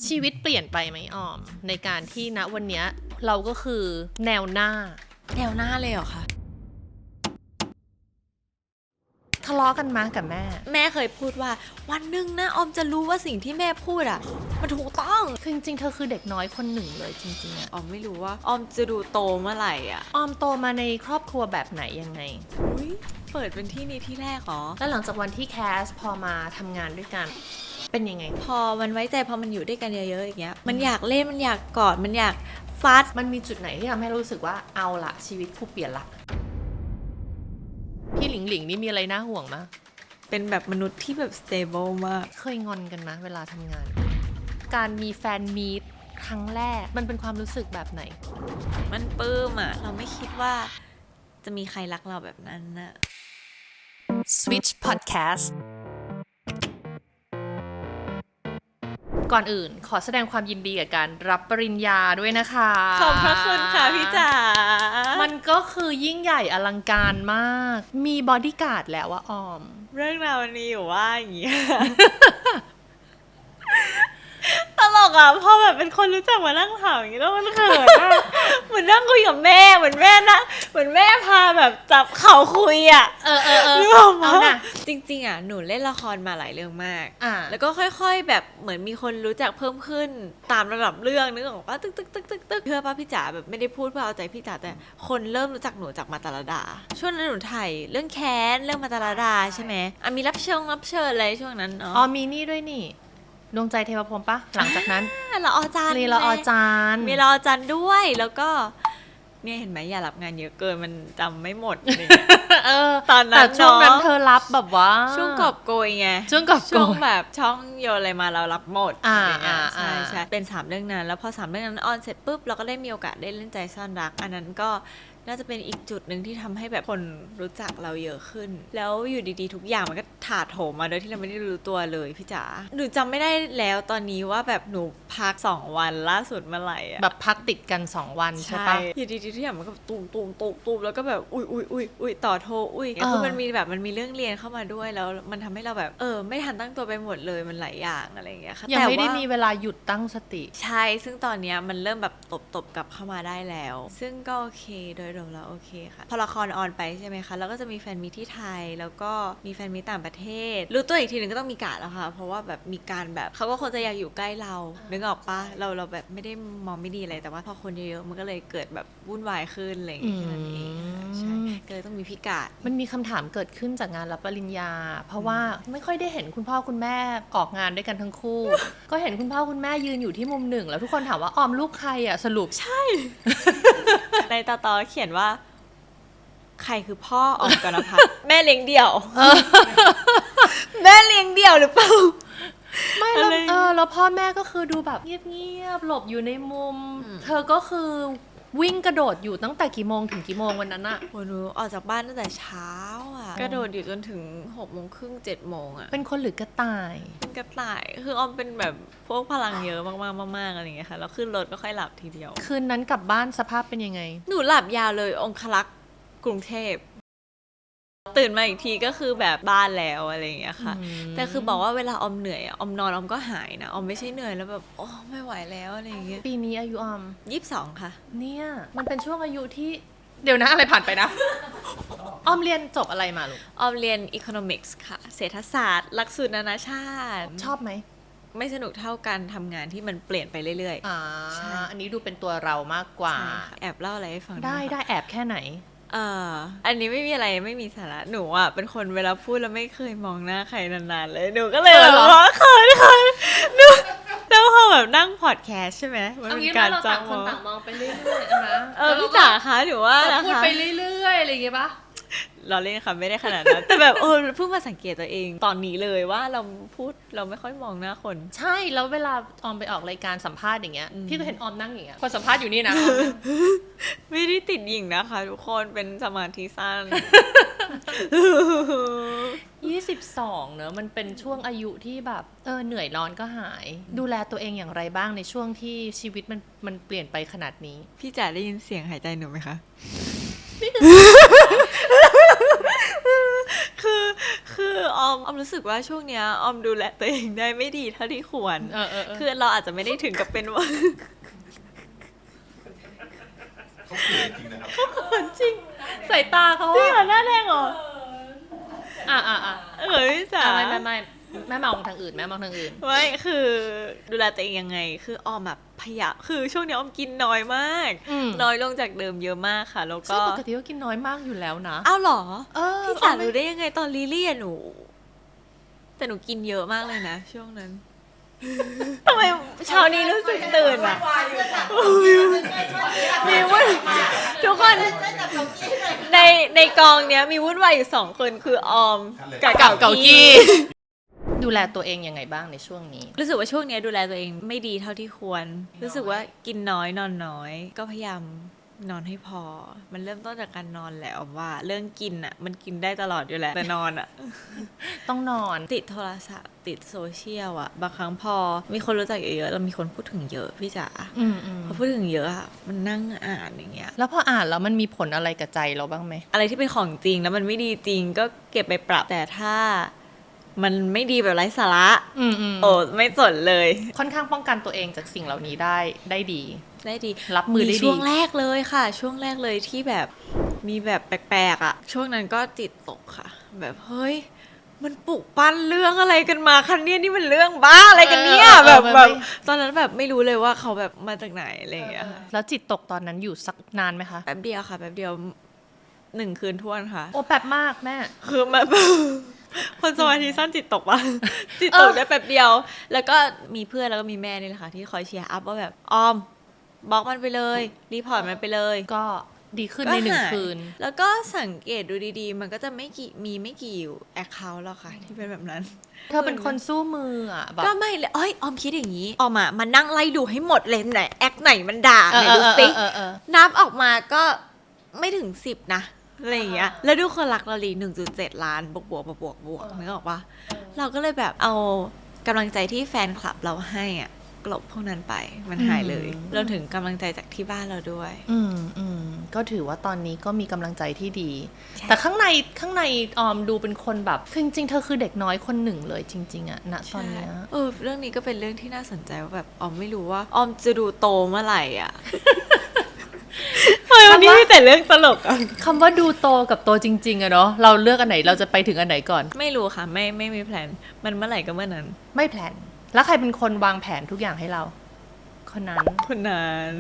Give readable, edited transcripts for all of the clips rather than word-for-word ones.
ชีวิตเปลี่ยนไปไหมออมในการที่ณวันนี้เราก็คือแนวหน้าเลยเหรอคะทะเลาะกันมากับแม่เคยพูดว่าวันหนึ่งนะออมจะรู้ว่าสิ่งที่แม่พูดอ่ะมันถูกต้องคือจริงๆเธอคือเด็กน้อยคนหนึ่งเลยจริงๆอะออมไม่รู้ว่าออมจะดูโตเมื่อไหร่อ่ะออมโตมาในครอบครัวแบบไหนยังไงเปิดเป็นที่นี้ที่แรกหรอแล้วหลังจากวันที่แคสพอมาทำงานด้วยกันเป็นยังไงพอมันไว้ใจพอมันอยู่ด้วยกันเยอะๆอย่างเงี้ยมันอยากเล่นมันอยากกอดมันอยากฟัดมันมีจุดไหนที่ทำให้รู้สึกว่าเอาละชีวิตคู่เปลี่ยนละพี่หลิงหลิงนี่มีอะไรน่าห่วงมั้ยเป็นแบบมนุษย์ที่แบบ stable มากเคยงอนกันมั้ยเวลาทำงานการมีแฟนมีตครั้งแรกมันเป็นความรู้สึกแบบไหนมันปลื้มอ่ะเราไม่คิดว่าจะมีใครรักเราแบบนั้นน่ะ Switch Podcastก่อนอื่นขอแสดงความยินดีกับการรับปริญญาด้วยนะคะขอบพระคุณค่ะพี่จ๋ามันก็คือยิ่งใหญ่อลังการมากมีบอดี้การ์ดแล้วอะออมเรื่องราวมันมีอยู่ว่าอย่างงี้ ตลกอ่ะพอแบบเป็นคนรู้จักมานั่งถามอย่างงี้แล้วมันเขินอ่ะ เหมือนนั่งคุยกับแม่เหมือนแม่นะเหมือนแม่พาแบบจับเข่าคุยอ่ะเอานะจริงๆอ่ะหนูเล่นละครมาหลายเรื่องมากแล้วก็ค่อยๆแบบเหมือนมีคนรู้จักเพิ่มขึ้นตามระดับเรื่องนึกออกป่ะตึกเพื่อป้าพี่จ๋าแบบไม่ได้พูดเพื่อเอาใจพี่จ๋าแต่คนเริ่มรู้จักหนูจากมาตาลดาช่วงนั้นหนูถ่ายเรื่องแค้นเรื่องมาตาลดาใช่ไหมมีรับเชิญอะไรช่วงนั้นเนาะมีนี่ด้วยนี่ดวงใจเทวพรหมปะหลังจากนั้นละอจันมีละอจันมีละอจันด้วยแล้วก็เนี่ยเห็นไหมอย่ารับงานเยอะเกินมันจำไม่หมดเลยตอนนั้นแต่ช่วงนั้นเธอรับแบบว่าช่วงกอบโกยไงช่วงกอบโกยช่วงแบบช่องโยนอะไรมาเรารับหมดใช่เป็น3เรื่องนั้นแล้วพอ3เรื่องนั้นออนเสร็จปุ๊บเราก็ได้มีโอกาสได้เล่นใจซ่อนรักอันนั้นก็น่าจะเป็นอีกจุดหนึ่งที่ทำให้แบบคนรู้จักเราเยอะขึ้นแล้วอยู่ดีๆทุกอย่างมันก็ถาโถมมาโดยที่เราไม่ได้รู้ตัวเลยพี่จ๋าหนูจำไม่ได้แล้วตอนนี้ว่าแบบหนูพัก2วันล่าสุดเมื่อไหร่อะแบบพักติดกัน2วันใช่ปะอยู่ดีๆทุกอย่างมันก็ตูมแล้วก็แบบอุ้ยต่อโทรคือมันมีแบบมันมีเรื่องเรียนเข้ามาด้วยแล้วมันทำให้เราแบบไม่ทันตั้งตัวไปหมดเลยมันหลายอย่างอะไรอย่างเงี้ยค่ะยังไม่ได้มีเวลาหยุดตั้งสติใช่ซึ่งตอนนี้มันเริ่มแบบตบกลับเข้ามาได้แล้วซึ่งก็โอเคโดยรวมแล้วโอเคค่ะพอละครออนไปใช่ไหมคะแล้วก็จะมีแฟนมีที่ไทยแล้วก็มีแฟนมีต่างประเทศรู้ตัวอีกทีนึงก็ต้องมีการแล้วค่ะเพราะว่าแบบมีการแบบเขาก็คงจะอยากอยู่ใกล้เรานึกออกปะเราแบบไม่ได้มองไม่ดีอะไรแต่ว่าพอคนเยอะๆมันก็เลยเกิดแบบวุ่นวายขึ้นอะไรอย่างเงี้ยแค่นั้นเองใช่ก็เลยต้องมีพิการมันมีคำถามเกิดขึ้นจากงานรับปริญญาเพราะว่าไม่ค่อยได้เห็นคุณพ่อคุณแม่ออกงานด้วยกันทั้งคู่ ก็เห็นคุณพ่อคุณแม่ยืนอยู่ที่มุมหนึ่งแล้วทุกคนถามว่าออมลูกใครอ่ะสรุปใช่ ในต่อเขียนว่าใครคือพ่อออมกนภัทร แม่เลี้ยงเดี่ยวแม่เลี้ยงเดี่ยวหรือเปล่าไม่แล้วพ่อแม่ก็คือดูแบบเงียบๆหลบอยู่ในมุมเธอก็คือวิ่งกระโดดอยู่ตั้งแต่กี่โมงถึงกี่โมงวันนั้นอะโหนูออกจากบ้านตั้งแต่เช้าอะกระโดดอยู่จนถึง6:30 7:00อะเป็นคนหรือกระต่ายเป็นกระต่ายคือออมเป็นแบบพวกพลังเยอะมากๆอะไรอย่างเงี้ยค่ะแล้วขึ้นรถก็ค่อยหลับทีเดียวคืนนั้นกลับบ้านสภาพเป็นยังไงหนูหลับยาวเลยองคลักษ์กรุงเทพตื่นมาอีกทีก็คือแบบบ้านแล้วอะไรอย่างเงี้ยค่ะแต่คือบอกว่าเวลาออมเหนื่อยออมนอนออมก็หายนะออมไม่ใช่เหนื่อยแล้วแบบโอ้ไม่ไหวแล้วอะไรอย่างเงี้ยปีนี้อายุออม22ค่ะเนี่ยมันเป็นช่วงอายุที่เดี๋ยวนะอะไรผ่านไปนะ ออมเรียนจบอะไรมาลูกออมเรียน Economics ค่ะเศรษฐศาสตร์หลักสูตรนานาชาติชอบไหมไม่สนุกเท่าการทำงานที่มันเปลี่ยนไปเรื่อยๆใช่อันนี้ดูเป็นตัวเรามากกว่าแอบเล่าอะไรให้ฟังได้แอบแค่ไหนอันนี้ไม่มีอะไรไม่มีสาระหนูอ่ะเป็นคนเวลาพูดแล้วไม่เคยมองหน้าใครนานๆเลยหนูก็เลยแบบว่าเขินหนูแล้วพอแบบนั่งพอดแคสต์ใช่ไหมมันเป็นการจ้องคนต่างมองไปเรื่อยๆนะพี่จ๋าคะหนูว่านะคะพูดไปเรื่อยๆอะไรอย่างเงี้ยปะเราเล่นค่ะไม่ได้ขนาดนั้นแต่แบบเพิ่งมาสังเกตตัวเองตอนนี้เลยว่าเราพูดเราไม่ค่อยมองหน้าคนใช่แล้วเวลาออมไปออกรายการสัมภาษณ์อย่างเงี้ยพี่ก็เห็นออมนั่งอย่างเงี้ยคนสัมภาษณ์อยู่นี่นะ ไม่ได้ติดหญิงนะคะทุกคนเป็นสมาธิสั้น22เนอะมันเป็นช่วงอายุที่แบบเหนื่อยร้อนก็หายดูแลตัวเองอย่างไรบ้างในช่วงที่ชีวิตมันเปลี่ยนไปขนาดนี้พี่จ๋าได้ยินเสียงหายใจหนูไหมคะ คือออมรู้สึกว่าช่วงเนี้ยออมดูแลตัวเองได้ไม่ดีเท่าที่ควร คือเราอาจจะไม่ได้ถึงกับเป็นว่า เขาเขินจริงนะครับ จริงสายตาเขา จริงเหรอหน้าแดงเหรอ พี่จ๋า ไม่แม่มองทางอื่นแม่มองทางอื่น ไม่คือดูแลตัวเองยังไง คือออมแบบพยายามคือช่วงนี้ออมกินน้อยมาก น้อยลงจากเดิมเยอะมากค่ะ แล้ว ซึ่ ก็ งปกติก็กินน้อยมากอยู่แล้วนะ อ้าวเหรอ พี่จ๋า ไม่ รู้ได้ยังไงตอนลิลี่อะหนู แต่หนูกินเยอะมากเลยนะช่วงนั้น ทำไมเช้านี้รู้สึกตื่นอะมีวุ่นทุกคนในกองเนี้ยมีวุ่นวายอยู่2 คนคือออมกับ เก่ากี้ดูแลตัวเองยังไงบ้างในช่วงนี้ รู้สึกว่าช่วงนี้ดูแลตัวเองไม่ดีเท่าที่ควร รู้สึกว่ากินน้อยนอนน้อย ก็พยายามนอนให้พอ มันเริ่มต้นจากการนอนแหละว่าเรื่องกินอ่ะมันกินได้ตลอดอยู่แล้วแต่นอนอ่ะ ต้องนอน ติดโทรศัพท์ติดโซเชียลอ่ะบางครั้งพอมีคนรู้จักเยอะๆเรามีคนพูดถึงเยอะพี่จ๋าพอพูดถึงเยอะอ่ะมันนั่งอ่านอย่างเงี้ย แล้วพออ่านแล้วมันมีผลอะไรกับใจเราบ้างไหม อะไรที่เป็นของจริงแล้วมันไม่ดีจริงก็เก็บไปปรับแต่ถ้ามันไม่ดีแบบไร้สาระโอ้ไม่สนเลย ค่อนข้างป้องกันตัวเองจากสิ่งเหล่านี้ได้ดี ได้ดี รับมือได้ดี ช่วงแรกเลยค่ะ ช่วงแรกเลยที่แบบมีแบบแปลกๆอ่ะช่วงนั้นก็จิตตกค่ะ แบบเฮ้ยมันปลุกปั้นเรื่องอะไรกันมาคันเนี่ยนี่มันเรื่องบ้าอะไรกันเนี่ยแบบตอนนั้นแบบไม่รู้เลยว่าเขาแบบมาจากไหนอะไรอย่างเงี้ยค่ะ แล้วจิตตกตอนนั้นอยู่สักนานไหมคะ แป๊บเดียวค่ะแป๊บเดียว1 คืนท้วนค่ะ โอ้แป๊บมากแม่ คือมัน คนสมาธิสั้นจิตตกปะ จิตตกได้แป๊บเดียว แล้วก็มีเพื่อนแล้วก็มีแม่นี่แหละค่ะที่คอยเชียร์อัพว่าแบบออมบล็อกมันไปเลยรีพอร์ตมันไปเลย ก็ดีขึ้นใน1 คืน แล้วก็สังเกตดูดีๆ มันก็จะไม่กี่แอคเคาท์หรอกค่ะที่เป็นแบบนั้น เธอเป็นคนสู้มืออ่ะแบบ ก็ไม่เลยออมคิดอย่างนี้ออมอ่ะมานั่งไล่ดูให้หมดเลยไหนแอคไหนมันด่าไหนดูสินับออกมาก็ไม่ถึง10 นะอะไรอย่างเงี้ยแล้วดูคนรักเราลี 1.7 ล้านบวกนึกออกปะเราก็เลยแบบเอากำลังใจที่แฟนคลับเราให้อ่ะกลบพวกนั้นไปมันหายเลยรวมถึงกำลังใจจากที่บ้านเราด้วยก็ถือว่าตอนนี้ก็มีกำลังใจที่ดี แต่ข้างในออมดูเป็นคนแบบคือจริงๆเธอคือเด็กน้อยคนหนึ่งเลยจริงๆอะณตอนเนี้ย เรื่องนี้ก็เป็นเรื่องที่น่าสนใจว่าแบบออมไม่รู้ว่าออมจะดูโตเมื่อไหร่อ่ะ วันนี้มีแต่เรื่องตลกอ่ะ คำว่าดูโตกับโตจริงๆอะเนาะเราเลือกอันไหนเราจะไปถึงอันไหนก่อน ไม่รู้ค่ะไม่มีแพลนมันเมื่อไหร่ก็เมื่อนั้น ไม่แผนแล้วใครเป็นคนวางแผนทุกอย่างให้เรา คนนั้น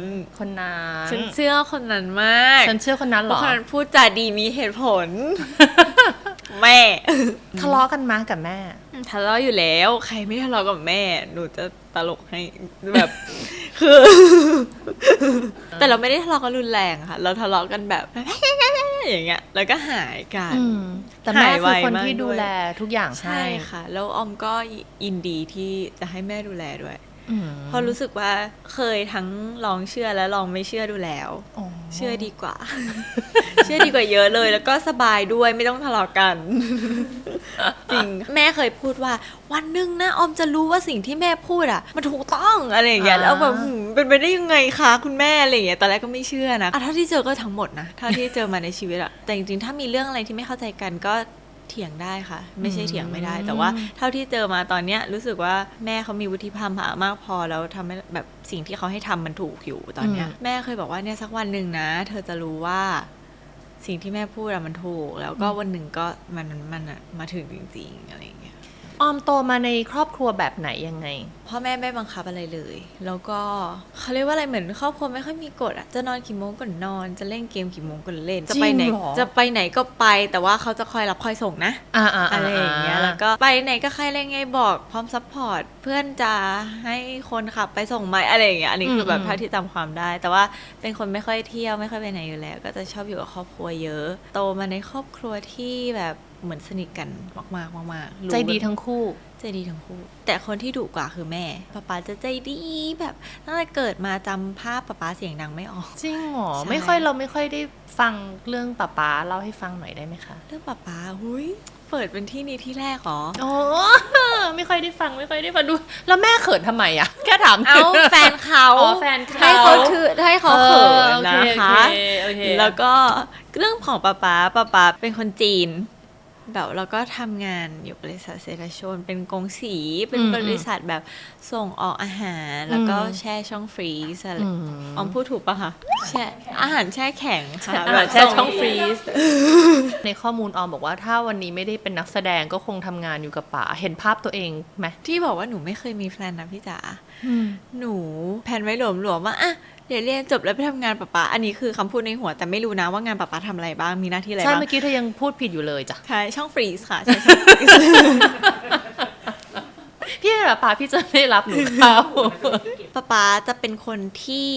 ฉันเชื่อคนนั้นมาก ฉันเชื่อคนนั้นเห เพ รอ ราะคนนั้นพูดจาดีมีเหตุผล แม่ ทะเลาะกันมากับแม่ ทะเลาะอยู่แล้วใครไม่ทะเลาะกับแม่หนูจะตลกให้แบบ คือ แต่เราไม่ได้ทะเลาะกันรุนแรงค่ะเราทะเลาะกันแบบ อย่างเงี้ยแล้วก็หายกัน แต่แม่คือคน หายไวมาก ที่ดูแลทุกอย่าง ใช่ค่ะแล้วออมก็ยินดีที่จะให้แม่ดูแลด้วยเพราะรู้สึกว่าเคยทั้งลองเชื่อและลองไม่เชื่อดูแล้วเชื่อดีกว่า เชื่อดีกว่าเยอะเลยแล้วก็สบายด้วยไม่ต้องทะเลาะกัน จริงแม่เคยพูดว่าวันหนึ่งนะออมจะรู้ว่าสิ่งที่แม่พูดอ่ะมันถูกต้องอะไรอย่างเงี้ยแล้วแบบเป็นไปได้ยังไงคะคุณแม่อะไรอย่างเงี้ยตอนแรกก็ไม่เชื่อนะเท่าที่เจอก็ทั้งหมดนะเท่าที่เจอมาในชีวิตอะแต่จริงๆถ้ามีเรื่องอะไรที่ไม่เข้าใจกันก็เถียงได้ค่ะไม่ใช่เถียงไม่ได้แต่ว่าเท่าที่เจอมาตอนเนี้ยรู้สึกว่าแม่เขามีวุฒิภาวะมากพอแล้วทำให้แบบสิ่งที่เขาให้ทำมันถูกอยู่ตอนเนี้ยแม่เคยบอกว่าเนี่ยสักวันหนึ่งนะเธอจะรู้ว่าสิ่งที่แม่พูดอะมันถูกแล้วก็วันหนึ่งก็มันอะมาถึงจริงๆอะไรอย่างเงี้ย ออมโตมาในครอบครัวแบบไหนยังไง พ่อแม่ไม่บังคับอะไรเลยแล้วก็เขาเรียกว่าอะไรเหมือนครอบครัวไม่ค่อยมีกฎอะจะนอนกี่โมงก็นอนจะเล่นเกมกี่โมงก็เล่นจะไปไหน จริงเหรอ จะไปไหนก็ไปแต่ว่าเขาจะคอยรับคอยส่งนะอะไรอย่างเงี้ยแล้วก็ไปไหนก็ใครเล่นไงบอกพร้อมซัพพอร์ตเพื่อนจะให้คนขับไปส่งไหมอะไรอย่างเงี้ยอันนี้คือแบบเท่าที่จำความได้แต่ว่าเป็นคนไม่ค่อยเที่ยวไม่ค่อยไปไหนอยู่แล้วก็จะชอบอยู่กับครอบครัวเยอะโตมาในครอบครัวที่แบบเหมือนสนิทกันมากๆใจดีทั้งคู่ ใจดีทั้งคู่แต่คนที่ดุกว่าคือแม่ป๊าจะใจดีแบบตั้งแต่เกิดมาจำภาพป๊าเสียงดังไม่ออก จริงเหรอ ใช่ เราไม่ค่อยได้ฟังเรื่องป๊าเล่าให้ฟังหน่อยได้ไหมคะ เรื่องป๊าหุยเปิดเป็นที่นี้ที่แรกหรอ โอ้ ไม่ค่อยได้ฟังดูแล้วแม่เขินทำไมอะแค่ถาม เอาแฟนเขา แฟนเขา ให้เขาเขินนะคะ โอเค แล้วก็เรื่องของป๊าเป็นคนจีน แบบเราก็ทำงานอยู่บริษัทเซราชนเป็นกงสีเป็นบริษัทแบบส่งออกอาหารแล้วก็แช่ช่องฟรีซอะไรออมพูดถูกปะคะแช่อาหารแช่แข็งค่ะแบบแช่ช่องฟรีซในข้อมูลออมบอกว่าถ้าวันนี้ไม่ได้เป็นนักแสดงก็คงทำงานอยู่กับป๋าเห็นภาพตัวเองไหมที่บอกว่าหนูไม่เคยมีแฟนนะพี่จ๋าหนูแผนไว้หลวมๆว่าอะเดี๋ยวเรียนจบแล้วไปทำงานป๋าอันนี้คือคำพูดในหัวแต่ไม่รู้นะว่างานป๋าทำอะไรบ้างมีหน้าที่อะไรบ้างใช่เมื่อกี้เธอยังพูดผิดอยู่เลยจ้ะใช่ช่องฟรีซค่ะใช่ช่องฟรีซ พี่แบบป๋าพี่จะไม่รับหนูเข้า ป๊าจะเป็นคนที่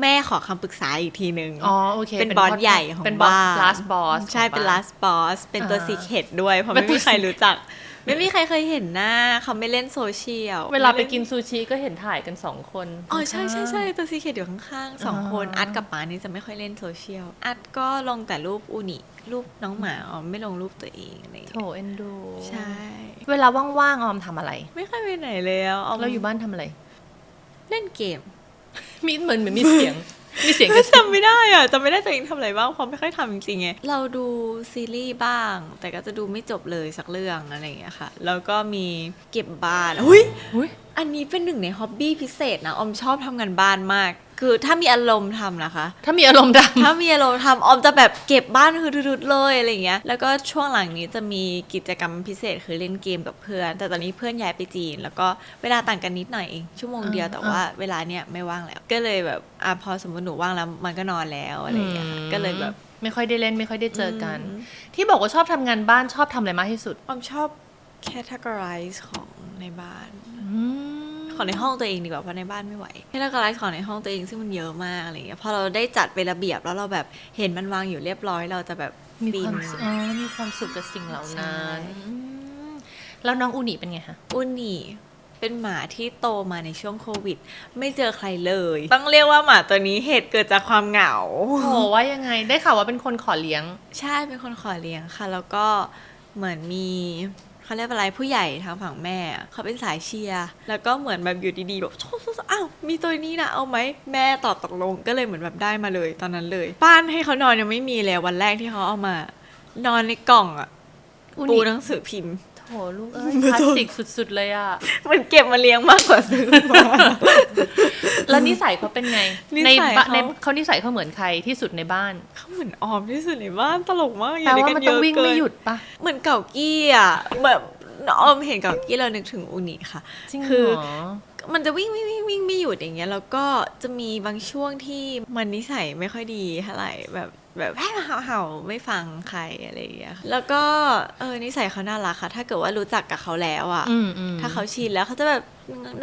แม่ขอคำปรึกษาอีกทีนึงอ๋อโอเคเป็นบอสใหญ่ของ เป็นบอส บ้าน last boss ใช่เป็น last boss เป็นตัวซีเคร็ตด้วยเพราะไม่มีใครรู้จัก ไม่มีใครเคยเห็นหน้าเขาไม่เล่นโซเชียลเวลาไปกินซูชิก็เห็นถ่ายกัน2 คน อ๋อใช่ใช่ใช่ตัวซีเคร็ตอยู่ข้างๆ2 คนอัดกับป๋านี่จะไม่ค่อยเล่นโซเชียลอัดก็ลงแต่รูปอูนิรูปน้องหมาอ๋อไม่ลงรูปตัวเองอะไรอย่าง โถ เงี้ย เอ็นดู ใช่ เวลาว่างๆออมทำอะไร ไม่ค่อยไปไหนเลยอ่ะ เราอยู่บ้านทำอะไร เล่นเกม มีเหมือนมีเสียง มีเสียงกระซิบ จำไม่ได้อ่ะจำไม่ได้ตัวเองทำอะไรบ้างเพราะไม่ค่อยทำจริงๆไงเราดูซีรีส์บ้างแต่ก็จะดูไม่จบเลยสักเรื่องอะไรอย่างเงี้ยค่ะแล้วก็มีเก็บบ้านอุ้ย อันนี้เป็นหนึ่งในฮ็อบบี้พิเศษนะออมชอบทำงานบ้านมากคือถ้ามีอารมณ์ทำนะคะ ถ้ามีอารมณ์ดำ ถ้ามีอารมณ์ทำออมจะแบบเก็บบ้านคือๆเลยอะไรอย่างเงี้ยแล้วก็ช่วงหลังนี้จะมีกิจกรรมพิเศษคือเล่นเกมกับเพื่อนแต่ตอนนี้เพื่อนย้ายไปจีนแล้วก็เวลาต่างกันนิดหน่อยเองชั่วโมงเดียวแต่ว่าเวลาเนี้ยไม่ว่างแล้วก็เลยแบบพอสมมติหนูว่างแล้วมันก็นอนแล้วอะไรอย่างเงี้ยก็เลยแบบ ไม่ค่อยได้เล่นไม่ค่อยได้เจอกัน ที่บอกว่าชอบทำงานบ้านชอบทำอะไรมากที่สุด ออมชอบ categorize ของในบ้านของในห้องตัวเองดีกว่าเพราะในบ้านไม่ไหว categorize ของในห้องตัวเองซึ่งมันเยอะมากอะไรอย่างเงี้ยพอเราได้จัดเป็นระเบียบแล้วเราแบบเห็นมันวางอยู่เรียบร้อยเราจะแบบ มีความ ฟิน มีความสุขกับสิ่งเหล่านั้น ใช่ แล้วน้องอูนิเป็นไงคะ อุนิเป็นหมาที่โตมาในช่วงโควิดไม่เจอใครเลยต้องเรียกว่าหมาตัวนี้เหตุเกิดจากความเหงา โหว่ายังไงได้ข่าวว่าเป็นคนขอเลี้ยง ใช่เป็นคนขอเลี้ยงค่ะแล้วก็เหมือนมีเขาเรียกอะไรผู้ใหญ่ทางฝั่งแม่เขาเป็นสายเชียร์แล้วก็เหมือนแบบอยู่ดีๆแบบอ้าวมีตัวนี้นะเอาไหมแม่ตอบตกลงก็เลยเหมือนแบบได้มาเลยตอนนั้นเลยบ้านให้เขานอนยังไม่มีเลยวันแรกที่เขาเอามานอนในกล่องอะ อุนิ ปูหนังสือพิมพ์ โถลูกเอ้ยคลาสสิกสุดๆเลยอะ มันเก็บมาเลี้ยงมากกว่าซื้อมา แล้วนิสัยเขาเป็นไง นิสัย บ้าน เขา ในเขานิสัยเขาเหมือนใครที่สุดในบ้าน เขาเหมือนออมที่สุดในบ้านตลกมากอ แปล ยู่ด้วย ว่า กั มัน นเย ต้อง อะ วิ่ง เกิ ไม่ น หยุดปะ เหมือนเก่ากี้อ่ะแบบออมเห็นเก่ากี้เรานึกถึงอูนิค่ะ จริงเหรอ คือมันจะวิ่งไม่หยุดอย่างเงี้ยแล้วก็จะมีบางช่วงที่มันนิสัยไม่ค่อยดีเท่าไหร่แบบแค่เห่าไม่ฟังใครอะไรอย่างเงี้ยแล้วก็นิสัยเขาน่ารักค่ะถ้าเกิดว่ารู้จักกับเขาแล้วอ่ะ ถ้าเขาชินแล้วเขาจะแบบ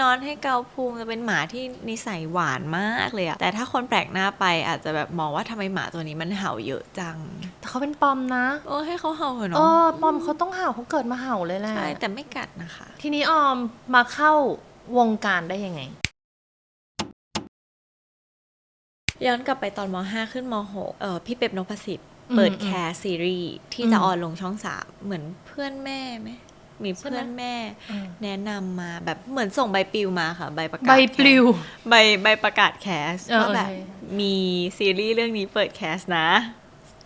นอนให้เกาพุงจะเป็นหมาที่นิสัยหวานมากเลยอะแต่ถ้าคนแปลกหน้าไปอาจจะแบบมองว่าทำไมหมาตัวนี้มันเห่าเยอะจัง แต่เขาเป็นปอมนะ ให้เขาเห่าเถอะ เอ เนาะ อปอมเขาต้องเห่าเขาเกิดมาเห่าเลยแหละ ใช่แต่ไม่กัดนะคะ ทีนี้ออมมาเข้าวงการได้ยังไง ย้อนกลับไปตอนม.5 ขึ้นม.6พี่เป๊ปนพสิทธิ์เปิดแคสซีรีส์ที่จะออนลงช่อง 3เหมือนเพื่อนแม่ไหมมีเพื่อนแม่แนะนำมาแบบเหมือนส่งใบปลิวมาค่ะใบประกาศ ใบปลิว ใบประกาศแคสว่าแบบ โอเค มีซีรีส์เรื่องนี้เปิดแคสนะ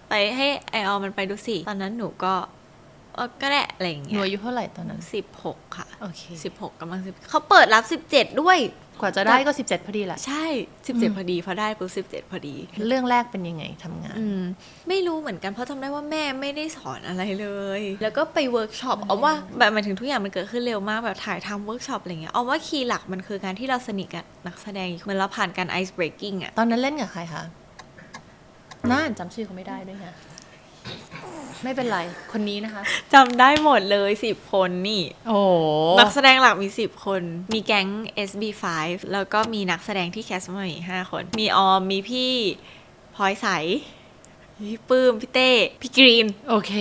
ไปให้ไอออมันไปดูสิตอนนั้นหนูก็ก็ได้อะไรอย่าง ห เงี้ นู ย อายุเท่าไหร่ตอนนั้น 16 ค่ะ โอเค 16กำลัง10เขาเปิดรับ17ด้วย กว่าจะได้ก็17พอดีแหละ ใช่17พอดีพอได้ปุ๊บ17พอดี เรื่องแรกเป็นยังไงทำงาน ไม่รู้เหมือนกันเพราะจำได้ว่าแม่ไม่ได้สอนอะไรเลย แล้วก็ไปเวิร์กช็อปเอาว่าแบบหมายถึงทุกอย่างมันเกิดขึ้นเร็วมากแบบถ่ายทำเวิร์กช็อปอะไรเงี้ยเอาว่าคีย์หลักมันคือการที่เราสนิทกับนักแสดงเหมือนเราผ่านการไอซ์เบรกกิ้งอะ ตอนนั้นเล่นกับใครคะน่าจำชื่อเขาไม่ได้ด้วยค่ะไม่เป็นไรคนนี้นะคะ จำได้หมดเลย10 คนนี่ โอ้ นักแสดงหลักมี10 คนมีแก๊ง SB5 แล้วก็มีนักแสดงที่แคสมาอีก5 คนมีออมมีพี่พลอยใสพี่ปื้มพี่เต้พี่กรีน โอเค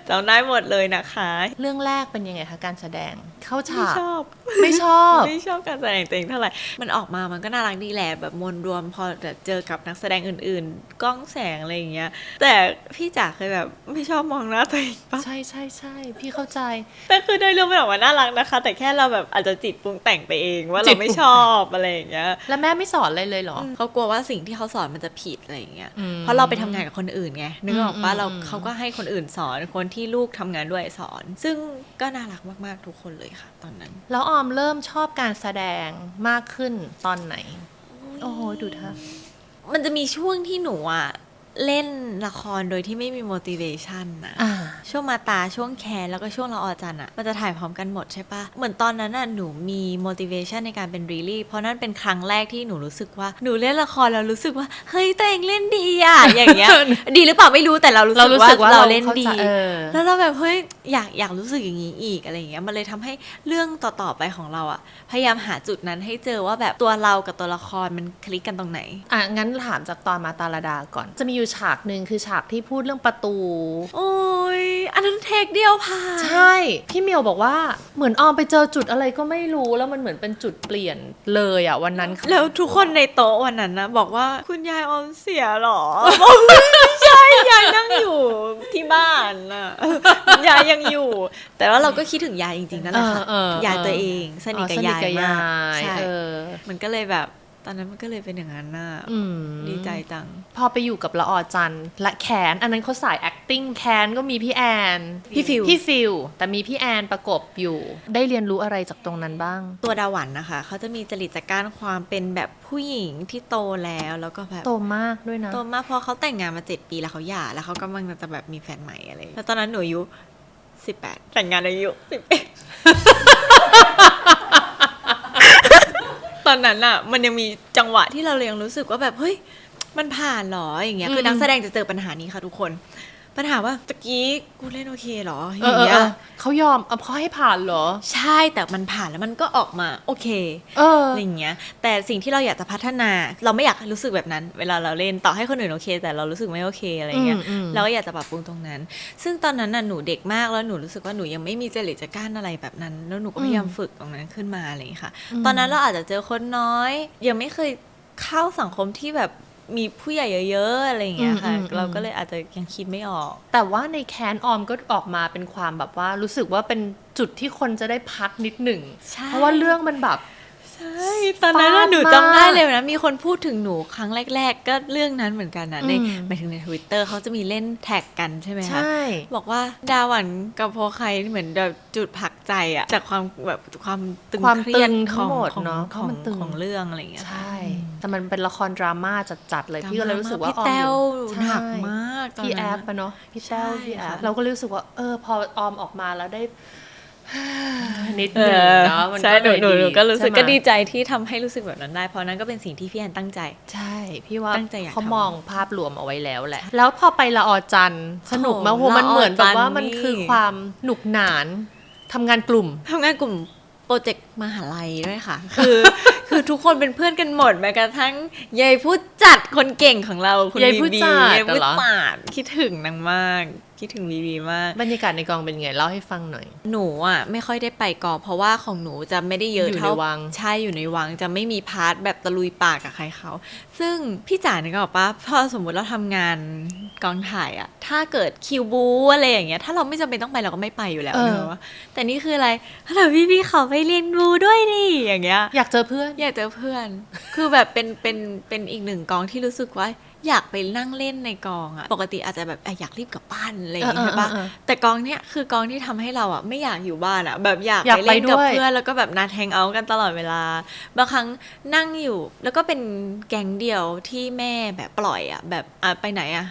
จำได้หมดเลยนะคะ เรื่องแรกเป็นยังไงคะการแสดง เข้า ไม่ ฉาก ชอบ ไม่ชอบ ไม่ชอบการแสดงตัวเองเท่าไหร่มันออกมามันก็น่ารักดีแหละแบบมวลรวมพอเจอกับนักแสดงอื่นๆกล้องแสงอะไรอย่างเงี้ยแต่พี่จ๋าเคยแบบไม่ชอบมองหน้าตัวเองปะ ใช่ใช่ใช่พี่เข้าใจ แต่คือโดยรวมมันออกมาน่ารักนะคะ แต่แค่เราแบบอาจจะจิตปรุงแต่งไปเองว่า จิ เรา ตปรุง ไม่ชอบอะไรอย่างเงี้ย แล้วแม่ไม่สอนอะไรเลยเหรอ เขากลัวว่าสิ่งที่เขาสอนมันจะผิดอะไรอย่างเงี้ย อืม เพราะเราไปทำงานกับคนอื่นไงนึกออกปะ อืม เขาก็ให้คนอื่นสอนคนที่ลูกทำงานด้วยสอน ซึ่งก็น่ารักมากๆทุกคนเลยค่ะ ตอนนั้น แล้วออมเริ่มชอบการแสดงมากขึ้นตอนไหน โอ้โหดูท่า มันจะมีช่วงที่หนูอะเล่นละครโดยที่ไม่มี motivation นะ อ่า ช่วงมาตาช่วงแคนแล้วก็ช่วงละออจันอะมันจะถ่ายพร้อมกันหมดใช่ปะเหมือนตอนนั้นอะหนูมี motivation ในการเป็นรีลี่เพราะนั่นเป็นครั้งแรกที่หนูรู้สึกว่าหนูเล่นละครแล้วรู้สึกว่าเฮ้ยตัวเองเล่นดีอะ อย่างเงี้ย ดีหรือเปล่าไม่รู้แต่เรารู้สึกว่าเราเล่นดี เออ แล้วเราแบบเฮ้ยอยากรู้สึกอย่างนี้อีกอะไรอย่างเงี้ยมันเลยทำให้เรื่องต่อๆไปของเราอะพยายามหาจุดนั้นให้เจอว่าแบบตัวเรากับตัวละครมันคลิกกันตรงไหน อ่ะงั้นถามจากตอนมาตาลดาก่อน จะมีอยู่ฉากหนึ่งคือฉากที่พูดเรื่องประตู โอ้ยอันนั้นเทคเดียวผ่าน ใช่ พี่เมียวบอกว่าเหมือนออมไปเจอจุดอะไรก็ไม่รู้แล้วมันเหมือนเป็นจุดเปลี่ยนเลยอ่ะวันนั้น แล้วทุกคนในโต๊ะวันนั้นนะบอกว่าคุณยายออมเสียเหรอ บอกไม่ใช่ยายนั่งอยู่ที่บ้านน่ะ ยายยังอยู่ แต่ว่าเราก็คิดถึงยายจริงๆนั่นแหละค่ะ ยายตัวเองสนิทกับยายมากใช่ เออ มันก็เลยแบบตอนนั้นมันก็เลยเป็นอย่างนั้นน่ะ อืม ดีใจจัง พอไปอยู่กับละออจันทร์และแขนอันนั้นเขาสาย acting แขนก็มีพี่แอน พี่ฟิล พี่ฟิลแต่มีพี่แอนประกบอยู่ ได้เรียนรู้อะไรจากตรงนั้นบ้าง ตัวดาหวันนะคะเขาจะมีจริตจักรความเป็นแบบผู้หญิงที่โตแล้วก็แบบ โตมากด้วยนะ โตมากเพราะเขาแต่งงานมา7 ปีแล้วเขาหย่าแล้วเขากำลังจะแบบมีแฟนใหม่อะไรแล้วตอนนั้นหนูอายุ18แต่งงานอายุ11 ตอนนั้นอะมันยังมีจังหวะที่เรายังรู้สึกว่าแบบเฮ้ยมันผ่านเหรออย่างเงี้ยคือนักแสดงจะเจอปัญหานี้ค่ะทุกคนปัญหาว่าตะกี้กูเล่นโอเคเหรออย่างเงี้ย เขายอมเขาให้ผ่านเหรอ ใช่แต่มันผ่านแล้วมันก็ออกมาโอเค อะไรอย่างเงี้ยแต่สิ่งที่เราอยากจะพัฒนาเราไม่อยากรู้สึกแบบนั้นเวลาเราเล่นต่อให้คนอื่นโอเค แต่เรารู้สึกไม่โอเคอะไรเงี้ย เราก็อยากจะปรับปรุงตรงนั้น ซึ่งตอนนั้นน่ะหนูเด็กมากแล้วหนูรู้สึกว่าหนูยังไม่มีจริตจักร้านอะไรแบบนั้นแล้วหนูก็พยายามฝึกตรงนั้นขึ้นมาอะไรอย่างเงี้ยค่ะตอนนั้นเราอาจจะเจอคนน้อยยังไม่เคยเข้าสังคมที่แบบมีผู้ใหญ่เยอะๆอะไรอย่างเงี้ยค่ะเราก็เลยอาจจะยังคิดไม่ออก แต่ว่าในแคนออมก็ออกมาเป็นความแบบว่ารู้สึกว่าเป็นจุดที่คนจะได้พักนิดหนึ่ง ใช่ เพราะว่าเรื่องมันแบบ ใช่ตอนนั้นน่ะหนูจำได้เลยนะมีคนพูดถึงหนูครั้งแรกๆก็เรื่องนั้นเหมือนกันนะในหมายถึงใน Twitter เขาจะมีเล่นแท็กกันใช่ไหมคะ ใช่ บอกว่าดาหวันกับโพไคเหมือนแบบจุดพักใจอะจากความแบบความตึง ความ เครี ตึ ยด ง ข ทั้ อง ง หมด ของ เนาะ ของ มันตึง ของเรื่องอะไรอย่างเงี้ย ใช่ ค่ะ แต่มันเป็นละครดราม่าจัดๆเลยพี่ก็เลยรู้สึกว่า พี่แต้ว ใช่ หนักมากตอนนั้น พี่แอฟอะเนาะพี่แต้ว ใช่ พี่แอฟ ค่ะ เราก็รู้สึกว่าพอออมออกมาแล้วได้ นิดหนึ่งเนาะมัน ใช่ ก็เลย หนูก็รู้สึก ใช่ไหม ก็ดีใจที่ทำให้รู้สึกแบบนั้นได้ เพราะนั้นก็เป็นสิ่งที่พี่แอนตั้งใจ ใช่พี่ว่า ตั้งใจอยาก เขา ทำ มองภาพรวมเอาไว้แล้วแหละ แล้วพอไปละออจันทร์สนุกมาก โอ้โห โหมันเหมือนแบบว่า ละออจันทร์ มัน นี่ คือความหนุกหนานทำงานกลุ่ม ทำงานกลุ่มโปรเจกต์มหาลัยด้วยค่ะ คือทุกคนเป็นเพื่อนกันหมดแม้กระทั่งยายผู้จัดคนเก่งของเราคุณ ยายผู้ บี จัด ยายผู้ เหรอ จัดคิดถึงนางมาก คิดถึงบีบีมาก บรรยากาศในกองเป็นไงเล่าให้ฟังหน่อย หนูอ่ะไม่ค่อยได้ไปกองเพราะว่าของหนูจะไม่ได้เยอะ อยู่ใน เท่า วัง ใช่อยู่ในวังจะไม่มีพาร์ทแบบตะลุยป่ากับใครเขา ซึ่งพี่จ๋าเนี่ยก็บอกว่าพอสมมุติเราทำงานกองถ่ายอ่ะถ้าเกิดคิวบูอะไรอย่างเงี้ยถ้าเราไม่จำเป็นต้องไปเราก็ไม่ไปอยู่แล้วเนอะแต่นี่คืออะไรถ้าเราพี่เขาไปเรียนบูด้วยดิอย่างเงี้ย อยากเจอเพื่อน อยากเจอเพื่อน คือแบบเป็นอีกหนึ่งกองที่รู้สึกว่าอยากไปนั่งเล่นในกองอะปกติอาจจะแบบอยากรีบกลับบ้านอะไรอย่างเงี้ยใช่ปะแต่กองเนี้ยคือกองที่ทำให้เราอะไม่อยากอยู่บ้านอะแบบอยากไปเล่นกับเพื่อนแล้วก็แบบนัดแฮงเอาท์กันตลอดเวลาบางครั้งนั่งอยู่แล้วก็เป็นแก๊งเดียวที่แม่แบบปล่อยอะแบบไปไหนอะ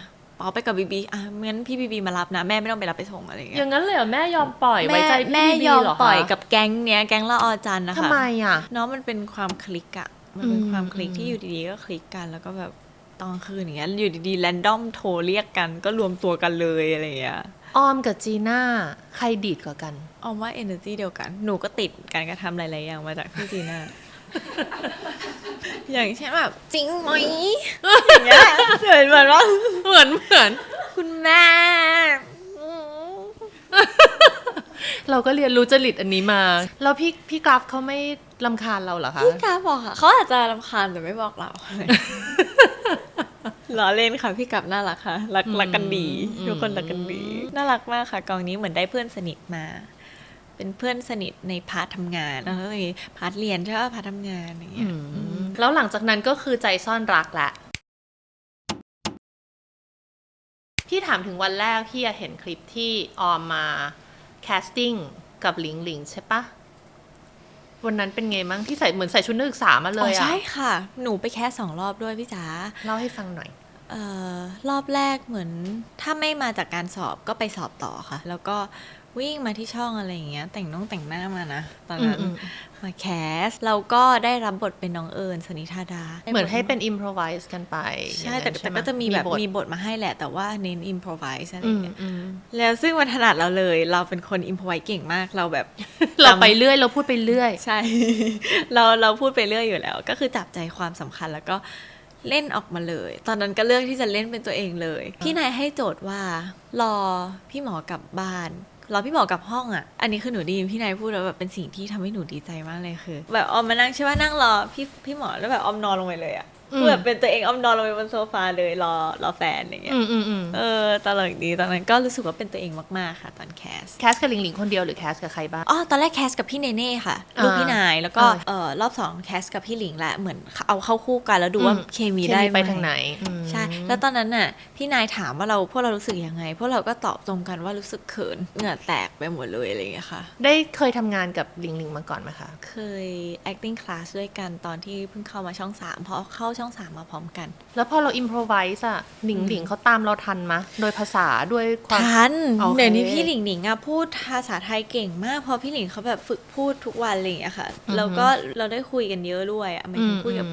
ไปกับบีบีงั้นพี่บีบีมารับนะแม่ไม่ต้องไปรับไปส่งอะไรอย่างเงี้ อย ย่างนั้นเลยเหรอแม่ยอมปล่อยไว้ใจพี่ แม่ บีบี ยอม เหรอคะ ปล่อยกับแก๊งเนี้ยแก๊งละออจันนะคะ ทำไมอ่ะ เนาะมันเป็นความคลิกอะมันเป็นความคลิกที่อยู่ดีๆก็คลิกกันแล้วก็แบบตอนคืนอย่างเงี้ยอยู่ดีๆแรนดอมโทรเรียกกันก็รวมตัวกันเลยอะไรอย่างเงี้ย ออมกับจีน่าใครดีดกว่ากัน เอาว่า energy เดียวกันหนูก็ติดการกระทำหลายๆอย่างมาจากพี่จีน่า อย่างเช่นแบบจริงไหมอย่างเงี้ยเหมือนว่า เหมือน คุณแม่ เราก็เรียนรู้จริตอันนี้มาแล้วพี่กราฟเขาไม่รำคาญเราเหรอคะ พี่กราฟบอกค่ะเขาอาจจะรำคาญแต่ไม่บอกเรา ล้อเล่นค่ะพี่กราฟน่ารักค่ะรักกันดีทุกคนรักกันดีน่ารักมากค่ะกองนี้เหมือนได้เพื่อนสนิทมา เป็นเพื่อนสนิทในพาร์ททำงานแล้วก็มีพาร์ทเรียนใช่ป่ะพาร์ททำงานอย่างเงี้ย แล้วหลังจากนั้นก็คือใจซ่อนรักแหละพี่ถามถึงวันแรกพี่เห็นคลิปที่ออมมาแคสติ้งกับหลิงหลิงใช่ปะวันนั้นเป็นไงมั้งที่ใส่เหมือนใส่ชุดนักศึกษามาเลยอะ ใช่ค่ะหนูไปแค่2 รอบด้วยพี่จ๋า เล่าให้ฟังหน่อย รอบแรกเหมือนถ้าไม่มาจากการสอบก็ไปสอบต่อค่ะแล้วก็วิ่งมาที่ช่องอะไรอย่างเงี้ยแต่งหน้ามานะตอนนั้นมาแคสเราก็ได้รับบทเป็นน้องเอิญสนิธาดา เหมือนให้เป็นอิมพรไวส์กันไป ใช่แต่ก็จะมีแบบมีบทมาให้แหละแต่ว่าเน้นอิมพรไวส์อะไรอย่างเงี้ย อืม แล้วซึ่งมันถนัดเราเลยเราเป็นคนอิมพรไวส์เก่งมากเราแบบ เราไปเรื่อยเราพูดไปเรื่อย ใช่ เราพูดไปเรื่อยอยู่แล้ว ก็คือจับใจความสำคัญแล้วก็เล่นออกมาเลย ตอนนั้นก็เลือกที่จะเล่นเป็นตัวเองเลย พี่นายให้โจทย์ว่ารอพี่หมอกลับบ้านรอพี่หมอกลับห้องอ่ะอันนี้คือหนูได้ยินพี่นายพูดแล้วแบบเป็นสิ่งที่ทำให้หนูดีใจมากเลยคือแบบออมมานั่งใช่ป่ะนั่งรอพี่หมอแล้วแบบออมนอนลงไปเลยอ่ะคือแบบเป็นตัวเองออมนอนลงไปบนโซฟาเลยรอแฟนอย่างเงี้ยตลกดีตอนนั้นก็รู้สึกว่าเป็นตัวเองมากๆค่ะตอนแคส แคสกับหลิงหลิงคนเดียวหรือแคสกับใครบ้าง อ๋อตอนแรกแคสกับพี่เนเน่ค่ะลูกพี่นายแล้วก็รอบ2แคสกับพี่หลิงแหละเหมือนเอาเข้าคู่กันแล้วดูว่าเคมีได้ ไปทางไหน ใช่แล้วตอนนั้นน่ะพี่นายถามว่าพวกเรารู้สึกยังไงพวกเราก็ตอบตรงกันว่ารู้สึกเขินเหงื่อแตกไปหมดเลยอะไรอย่างเงี้ยค่ะ ได้เคยทำงานกับหลิงหลิงมาก่อนไหมคะ เคย acting class ด้วยกันตอนที่เพิ่งเข้ามาช่อง3เพราะเข้าช่อง3มาพร้อมกัน แล้วพอเราอิมพรไวส์อะหลิงหลิงเขาตามเราทันมะโดยภาษาด้วยความ ทัน โอเค เดี๋ยวนี้พี่หลิงหลิงอะพูดภาษาไทยเก่งมากเพราะพี่หลิงเขาแบบฝึกพูดทุกวันอะไรอย่างเงี้ยค่ะแล้วก็เราได้คุยกันเยอะด้วยอะหมายถึงคุยกับ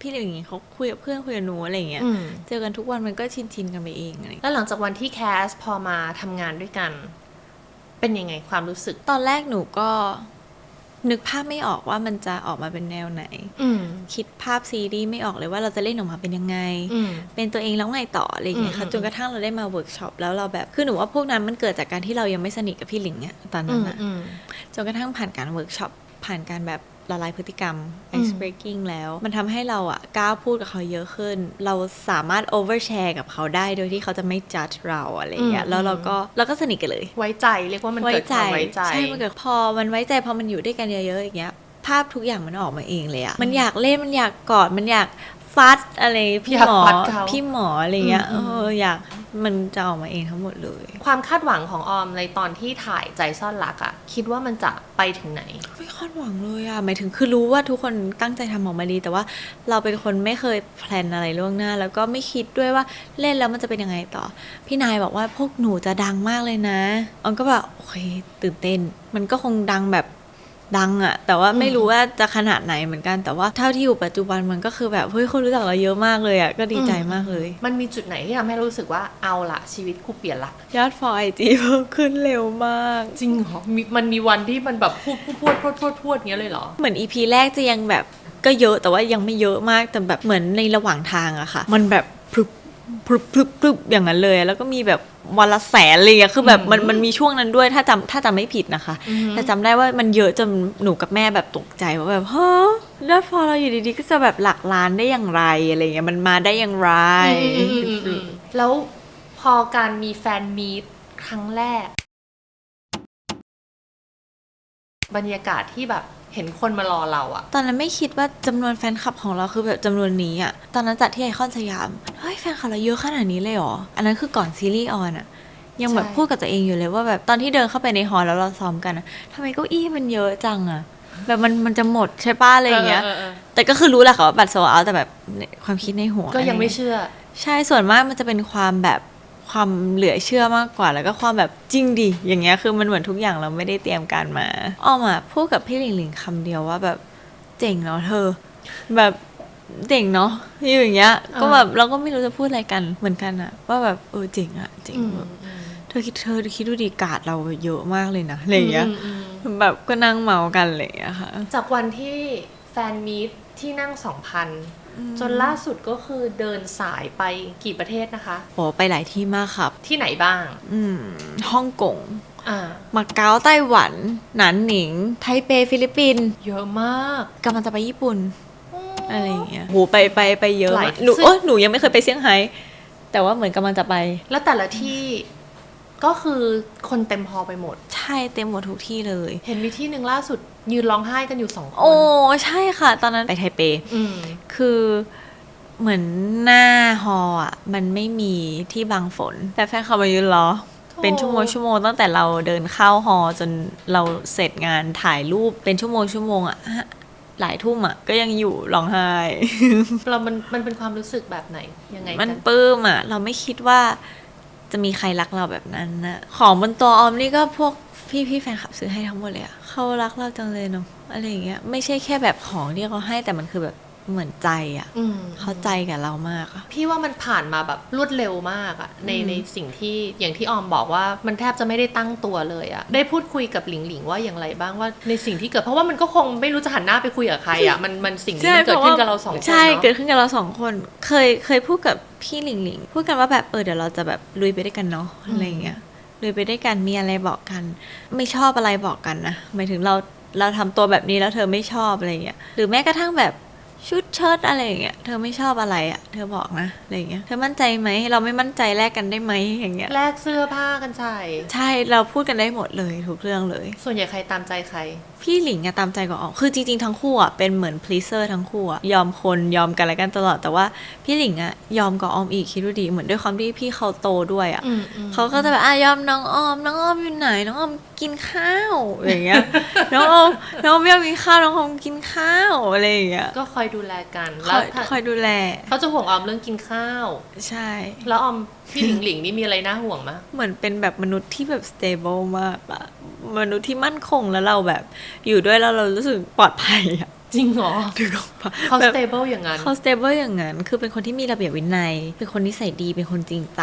พี่หลิงหลิงเขาคุยกับเพื่อนคุยกับหนูอะไรอย่างเงี้ยเจอกันทุกวันมันก็ชินกันไปเองอะไร แล้วหลังจากวันที่แคสพอมาทำงานด้วยกัน เป็นยังไงความรู้สึก ตอนแรกหนูก็นึกภาพไม่ออกว่ามันจะออกมาเป็นแนวไหนคิดภาพซีรีส์ไม่ออกเลยว่าเราจะเล่นออกมาเป็นยังไงเป็นตัวเองแล้วไงต่ออะไรอย่างเงี้ยค่ะจนกระทั่งเราได้มาเวิร์กช็อปแล้วเราแบบคือหนูว่าพวกนั้นมันเกิดจากการที่เรายังไม่สนิทกับพี่หลิงอะตอนนั้นอะจนกระทั่งผ่านการเวิร์กช็อปผ่านการแบบละลายพฤติกรรม ice breaking แล้วมันทำให้เราอะกล้าพูดกับเขาเยอะขึ้นเราสามารถ overshare กับเขาได้โดยที่เขาจะไม่ judge เราอะไรอย่างเงี้ยแล้วเราก็สนิทกันเลย ไว้ใจเรียกว่ามันเกิดความไว้ใจ ใช่มันเกิดพอมันไว้ใจพอมันอยู่ด้วยกันเยอะๆอย่างเงี้ยภาพทุกอย่างมันออกมาเองเลยอะมันอยากเล่นมันอยากกอดมันอยากฟัดอะไรพี่หมออะไรเงี้ยอยากมันจะออกมาเองทั้งหมดเลยความคาดหวังของออมในตอนที่ถ่ายใจซ่อนรักอะคิดว่ามันจะไปถึงไหนไม่คาดหวังเลยอะหมายถึงคือรู้ว่าทุกคนตั้งใจทำออกมาดีแต่ว่าเราเป็นคนไม่เคยแพลนอะไรล่วงหน้าแล้วก็ไม่คิดด้วยว่าเล่นแล้วมันจะเป็นยังไงต่อพี่นายบอกว่าพวกหนูจะดังมากเลยนะออมก็แบบโอเคตื่นเต้นมันก็คงดังแบบดังอะแต่ว่าไม่รู้ว่าจะขนาดไหนเหมือนกันแต่ว่าเท่าที่อยู่ปัจจุบันมันก็คือแบบเฮ้ยคนรู้จักเราเยอะมากเลยอะก็ดีใจมากเลยมันมีจุดไหนที่ทำให้รู้สึกว่าเอาละชีวิตกูเปลี่ยนละยอดฟอล IG เพิ่มขึ้นเร็วมากจริงเหรอมันมีวันที่มันแบบพูดเงี้ยเลยเหรอเหมือน EP แรกจะยังแบบก็เยอะแต่ว่ายังไม่เยอะมากแต่แบบเหมือนในระหว่างทางอะค่ะมันแบบพรึบอย่างนั้นเลยแล้วก็มีแบบวันละแสนเลยอะคือแบบมันมีช่วงนั้นด้วยถ้าจำไม่ผิดนะคะแต่จำได้ว่ามันเยอะจนหนูกับแม่แบบตกใจว่าแบบเฮ้ยแล้วพอเราอยู่ดีๆก็จะแบบหลักล้านได้อย่างไรอะไรเงี้ยมันมาได้อย่างไรแล้วพอการมีแฟนมีตครั้งแรกบรรยากาศที่แบบเห็นคนมารอเราอะตอนนั้นไม่คิดว่าจำนวนแฟนคลับของเราคือแบบจำนวนนี้อะตอนนั้นจัดที่ไอคอนสยามเฮ้ยแฟนคลับเราเยอะขนาดนี้เลยเหรออันนั้นคือก่อนซีรีส์ออนอะยังแบบพูดกับตัวเองอยู่เลยว่าแบบตอนที่เดินเข้าไปในฮอลล์แล้วเราซ้อมกันอะทำไมเก้าอี้มันเยอะจังอะแบบมันจะหมดใช่ป้ะอะไรอย่างเงี้ยแต่ก็คือรู้แหละค่ะว่าบัตรโซลเอาท์แต่แบบความคิดในหัวก็ยังไม่เชื่อใช่ส่วนมากมันจะเป็นความแบบความเหลือเชื่อมากกว่าแล้วก็ความแบบจริงดิอย่างเงี้ยคือมันเหมือนทุกอย่างเราไม่ได้เตรียมการมาอ้อมอะพูดกับพี่หลิงหลิงคำเดียวว่าแบบเจ๋งเนาะเธอแบบเจ๋งเนาะอย่างเงี้ยก็แบบเราก็ไม่รู้จะพูดอะไรกันเหมือนกันอะว่าแบบเจ๋งอะเจ๋งแบบเธอคิดดูดีการ์ดเราเยอะมากเลยนะอะไรอย่างเงี้ยแบบก็นั่งเมากันอะไรอย่างเงี้ยค่ะจากวันที่แฟนมีตที่นั่ง 2,000 จนล่าสุดก็คือเดินสายไปกี่ประเทศนะคะโอ้ไปหลายที่มากครับที่ไหนบ้างฮ่องกง มาเก๊าไต้หวันหนานหนิงไทเปฟิลิปปินส์ เยอะมาก กำลังจะไปญี่ปุ่นอะไรอย่างเงี้ยโหไปเยอะ หลาย มากหนูยังไม่เคยไปเซี่ยงไฮ้แต่ว่าเหมือนกำลังจะไป แล้วแต่ละที่ก็คือคนเต็มฮอลไปหมด ใช่เต็มหมดทุกที่เลย เห็นมีที่หนึ่งล่าสุดยืนร้องไห้กันอยู่2 คน โอ้ใช่ค่ะ ตอนนั้นไปไทเป อืม คือเหมือนหน้าฮออ่ะมันไม่มีที่บังฝน แต่แฟนคลับมายืนรอ เป็นชั่วโมงตั้งแต่เราเดินเข้าฮอจนเราเสร็จงานถ่ายรูปเป็นชั่วโมงอ่ะหลายทุ่มอ่ะก็ยังอยู่ร้องไห้ มันเป็นความรู้สึกแบบไหนยังไง มัน กัน ปลื้มอ่ะเราไม่คิดว่าจะมีใครรักเราแบบนั้นนะของบนตัวออมนี่ก็พวกพี่แฟนคลับซื้อให้ทั้งหมดเลยอ่ะเขารักเราจังเลยเนาะอะไรอย่างเงี้ยไม่ใช่แค่แบบของที่เขาให้แต่มันคือแบบเหมือนใจอ่ะ อืม เขาใจกับเรามากอ่ะ พี่ว่ามันผ่านมาแบบรวดเร็วมากอะในสิ่งที่อย่างที่ออมบอกว่ามันแทบจะไม่ได้ตั้งตัวเลยอะได้พูดคุยกับหลิงหลิงว่าอย่างไรบ้างว่าในสิ่งที่เกิดเพราะว่ามันก็คงไม่รู้จะหันหน้าไปคุยกับใครอะมันสิ่งนี้มันเกิดขึ้นกับเรา2 คน ใช่ เนาะ เกิดขึ้นกับเรา2 คนเคยพูดกับพี่หลิงหลิงพูดกันว่าแบบเดี๋ยวเราจะแบบลุยไปด้วยกันเนาะอะไรอย่างเงี้ยลุยไปด้วยกันมีอะไรบอกกัน ไม่ชอบอะไรบอกกันนะหมายถึงเราทำตัวแบบนี้แล้วเธอไม่ชอบอะไรอย่างเงี้ยหรือแม้กระทั่งแบบชุดเชิ้ตอะไรอย่างเงี้ยเธอไม่ชอบอะไรอ่ะเธอบอกนะอะไรอย่างเงี้ยเธอมั่นใจไหมเราไม่มั่นใจแลกกันได้ไหมอย่างเงี้ย แลกเสื้อผ้ากันใส่ ใช่เราพูดกันได้หมดเลยทุกเรื่องเลย ส่วนใหญ่ใครตามใจใคร พี่หลิงอะตามใจกว่าออมคือจริงๆทั้งคู่อะเป็นเหมือน pleaser ทั้งคู่อะยอมคนยอมกันและกันตลอดแต่ว่าพี่หลิงอะยอมกว่าออมอีกคิดดูดีเหมือนด้วยความที่พี่เขาโตด้วยอะเขาก็จะแบบยอมน้องออมอยู่ไหนน้องออมกินข้าวอย่างเงี้ย น้องออมอยากกินข้าวน้องออมกินข้าวอะไรอย่างเงี้ย ก็คอยดูแลกัน ค แล้ว คอยดูแล เขาจะห่วงออมเรื่องกินข้าว ใช่ แล้วออมพี่หลิงหลิงนี่มีอะไรน่าห่วงมะ เหมือนเป็นแบบมนุษย์ที่แบบ stable มากอะมนุษย์ที่มั่นคงแล้วเราแบบอยู่ด้วยแล้วเรารู้สึกปลอดภัยอะ จริงเหรอ ถึงออกมา เขา แบบ stable อย่างนั้น เขา stable อย่างนั้น คือเป็นคนที่มีระเบียบวินัย เป็นคนนิสัยดี เป็นคนจริงใจ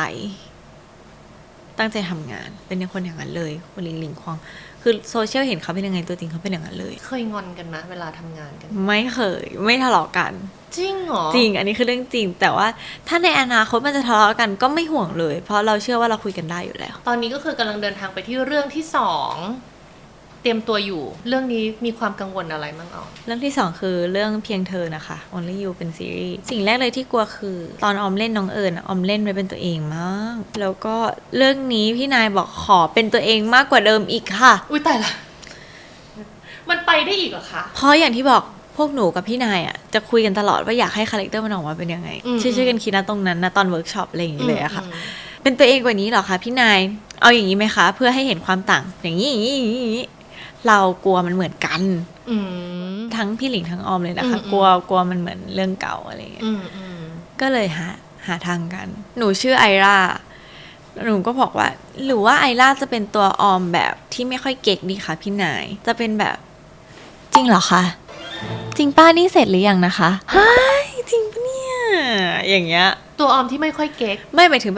ตั้งใจทำงาน เป็นคนอย่างนั้นเลยคุณหลิงหลิงควงคือโซเชียลเห็นเขาเป็นยังไงตัวจริงเขาเป็นอย่างนั้นเลย เคยงอนกันไหมเวลาทำงานกัน ไม่เคย ไม่ทะเลาะกัน จริงเหรอ จริง อันนี้คือเรื่องจริง แต่ว่าถ้าในอนาคตมันจะทะเลาะกันก็ไม่ห่วงเลย เพราะเราเชื่อว่าเราคุยกันได้อยู่แล้ว ตอนนี้ก็คือกำลังเดินทางไปที่เรื่องที่2เตรียมตัวอยู่ เรื่องนี้มีความกังวลอะไรบ้างออม เรื่องที่2คือเรื่องเพียงเธอนะคะ Only You เป็นซีรีส์สิ่งแรกเลยที่กลัวคือตอนออมเล่นน้องเอิญออมเล่นไว้เป็นตัวเองมาก แล้วก็เรื่องนี้พี่นายบอกขอเป็นตัวเองมากกว่าเดิมอีกค่ะ อุ้ยตายละ มันไปได้อีกเหรอคะ เพราะอย่างที่บอกพวกหนูกับพี่นายอ่ะจะคุยกันตลอดว่าอยากให้คาแรคเตอร์มันออกมาเป็นยังไง ช่วยๆกันคิดนะตรงนั้นนะตอนเวิร์กช็อปอะไรอย่างนี้เลยอะค่ะ เป็นตัวเองกว่านี้เหรอคะพี่นายเอาอย่างนี้ไหมคะ เพื่อให้เห็นความต่างอย่างนี้เรากลัวมันเหมือนกัน อืม ทั้งพี่หลิงทั้งออมเลยนะคะ อืม กลัวมันเหมือนเรื่องเก่าอะไรอย่างเงี้ย ก็เลยหาทางกัน หนูชื่อไอราหนูก็บอกว่าหรือว่าไอราจะเป็นตัวออมแบบที่ไม่ค่อยเก๊กดีคะพี่นายจะเป็นแบบจริงเหรอคะจริงป้านี่เสร็จหรือยังนะคะเฮ้ยจริงปะเนี่ยอย่างเงี้ย ตัวออมที่ไม่ค่อยเก๊ก ไม่หมายถึงเ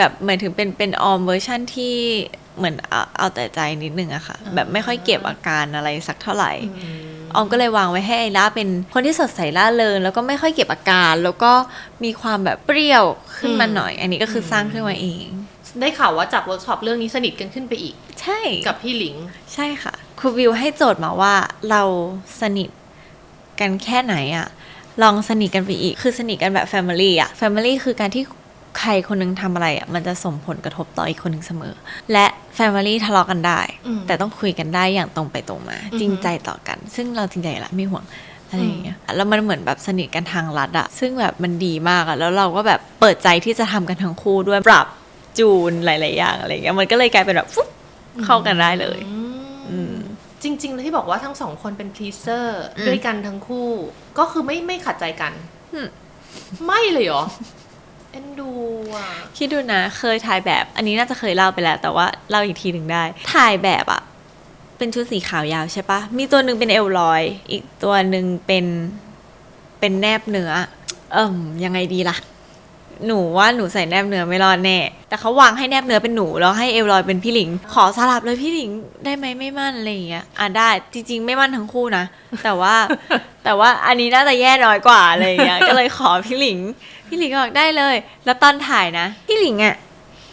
ป็นออมเวอร์ชั่นที่เหมือนเอาแต่ใจนิดนึงอะค่ะ แบบไม่ค่อยเก็บอาการอะไรสักเท่าไหร่ ออมก็เลยวางไว้ให้ไอล่าเป็นคนที่สดใสร่าเริงแล้วก็ไม่ค่อยเก็บอาการ แล้วก็มีความแบบเปรี้ยวขึ้นมาหน่อย อันนี้ก็คือสร้างขึ้นมาเอง ได้ข่าวว่าจากเวิร์กช็อปเรื่องนี้สนิทกันขึ้นไปอีก ใช่ กับพี่หลิง ใช่ค่ะครูวิวให้โจทย์มาว่าเราสนิทกันแค่ไหนอะลองสนิทกันไปอีกคือสนิทกันแบบ Family อะ Family คือการที่ใครคนนึงทำอะไรอะมันจะส่งผลกระทบต่ออีกคนหนึ่งเสมอ และ Family ทะเลาะกันได้ แต่ต้องคุยกันได้อย่างตรงไปตรงมา จริงใจต่อกัน ซึ่งเราจริงใจละไม่ห่วงอะไรอย่างเงี้ยแล้วมันเหมือนแบบสนิทกันทางลัดอะซึ่งแบบมันดีมากอะแล้วเราก็แบบเปิดใจที่จะทำกันทั้งคู่ด้วยปรับจูนหลายๆอย่างอะไรอย่างเงี้ยมันก็เลยกลายเป็นแบบฟุ๊บเข้ากันได้เลยจริงๆแล้วที่บอกว่าทั้งสองคนเป็นพลีเซอร์ด้วยกันทั้งคู่ ก็คือไม่ขัดใจกัน ไม่เลยเหรอ เอ็นดูอ่ะ คิดดูนะเคยถ่ายแบบอันนี้น่าจะเคยเล่าไปแล้วแต่ว่าเล่าอีกทีหนึ่งได้ถ่ายแบบอะเป็นชุดสีขาวยาวใช่ปะมีตัวหนึ่งเป็นเอวลอยอีกตัวหนึ่งเป็นแนบเนื้อยังไงดีล่ะหนูว่าหนูใส่แนบเนื้อไม่รอดแน่แต่เขาวางให้แนบเนื้อเป็นหนูแล้วให้เอวลอยเป็นพี่หลิงขอสลับเลยพี่หลิงได้ไหมไม่มั่นอะไรอย่างเงี้ยได้จริงๆไม่มั่นทั้งคู่นะแต่ว่าอันนี้น่าจะแย่น้อยกว่าอะไรอย่างเงี้ยก็เลยขอพี่หลิงก็บอกได้เลยแล้วตอนถ่ายนะพี่หลิงอะ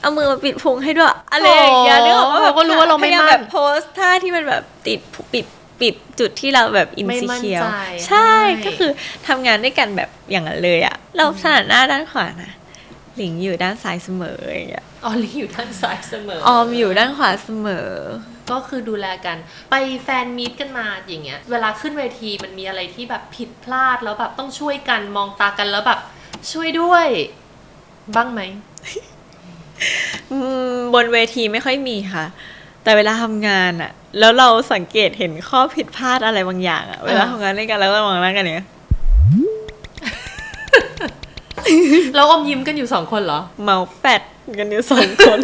เอามือมาปิดพุงให้ด้วยอะไรอย่างเงี้ยนึกออกว่า เขาก็รู้ว่าเราไม่ พยย มั่น แบบโพสท่าที่มันแบบปิดจุดที่เราแบบอิน ไม่ ซิ มั่น เคียว ใจ ใช่ก็คือทำงานด้วยกันแบบอย่างนั้นเลยอะเราถนัดหน้าด้านขวานะหลิงอยู่ด้านซ้ายเสมออย่างเงี้ย ออลลี่อยู่ด้านซ้ายเสมอ ออมอยู่ด้านขวาเสมอ ก็คือดูแลกันไปแฟนมีตกันมาอย่างเงี้ยเวลาขึ้นเวทีมันมีอะไรที่แบบผิดพลาดแล้วแบบต้องช่วยกันมองตากันแล้วแบบช่วยด้วยบ้างไหม บนเวทีไม่ค่อยมีค่ะ แต่เวลาทำงานอะแล้วเราสังเกตเห็นข้อผิดพลาดอะไรบางอย่างอะเวลาทำงานด้วยกันแล้วก็มองหน้ากันเนี่ย แล้วอมยิ้มกันอยู่2 คนเหรอ เมาแฟดกันอยู่2 คน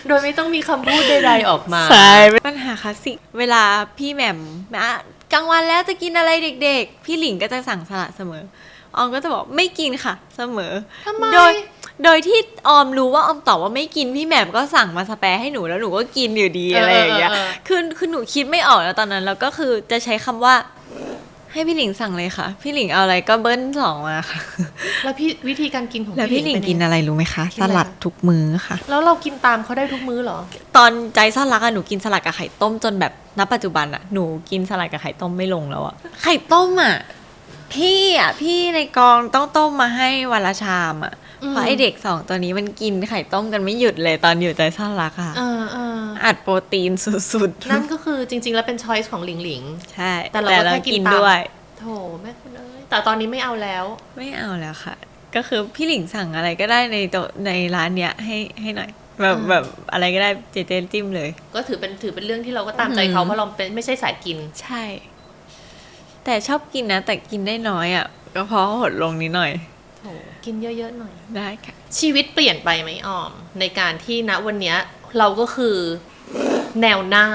โดยไม่ต้องมีคำพูดใดๆออกมา ใช่ปัญหาคลาสสิกเวลาพี่แหม่มกลางวันแล้วจะกินอะไรเด็กๆ พี่หลิงก็จะสั่งสลัดเสมอออมก็จะบอกไม่กินค่ะเสมอ ทำไม โดยที่ออมรู้ว่าออมตอบว่าไม่กินพี่แหม่มก็สั่งมาสแปร์ให้หนูแล้วหนูก็กินอยู่ดีอะไรอย่างเงี้ยคือหนูคิดไม่ออกแล้วตอนนั้นแล้วก็คือจะใช้คำว่าให้พี่หลิงสั่งเลยค่ะ พี่หลิงเอาอะไรก็เบิ้ล2มาค่ะ แล้วพี่วิธีการกินของ แล้วพี่หลิงกินอะไรรู้ไหมคะ กิน ส อะไร ลัดทุกมื้อค่ะ แล้วเรากินตามเขาได้ทุกมื้อเหรอ ตอนใจซ่อนรักอะหนูกินสลัดกับไข่ต้มจนแบบณปัจจุบันอะหนูกินสลัดกับไข่ต้มไม่ลงแล้วอะไข่ต้มอะพี่ในกองต้องต้มมาให้วันละชามอะ อืม เพราะไอเด็ก2ตัวนี้มันกินไข่ต้มกันไม่หยุดเลยตอนอยู่ใจซ่อนรักอะ เออ อัดโปรตีนสุด นั่นก็คือจริงๆแล้วเป็นช้อยส์ของหลิงหลิง ๆใช่ แต่เราก็แค่กินตาม ด้วย โถแม่คุณเอ้ยแต่ตอนนี้ไม่เอาแล้ว ไม่เอาแล้วค่ะ ก็คือพี่หลิงสั่งอะไรก็ได้ในโต๊ะในร้านเนี้ยให้หน่อยแบบอะไรก็ได้เจจิ้มเลย ก็ถือเป็นเรื่องที่เราก็ตามใจเขาเพราะเราเป็นไม่ใช่สายกิน ใช่ แต่ชอบกินนะ แต่กินได้น้อยอ่ะก็เพราะหดลงนิดหน่อย โถกินเยอะๆหน่อย ได้ค่ะ ชีวิตเปลี่ยนไปไหมออม ในการที่ณวันเนี้ยเราก็คือแนวหน้า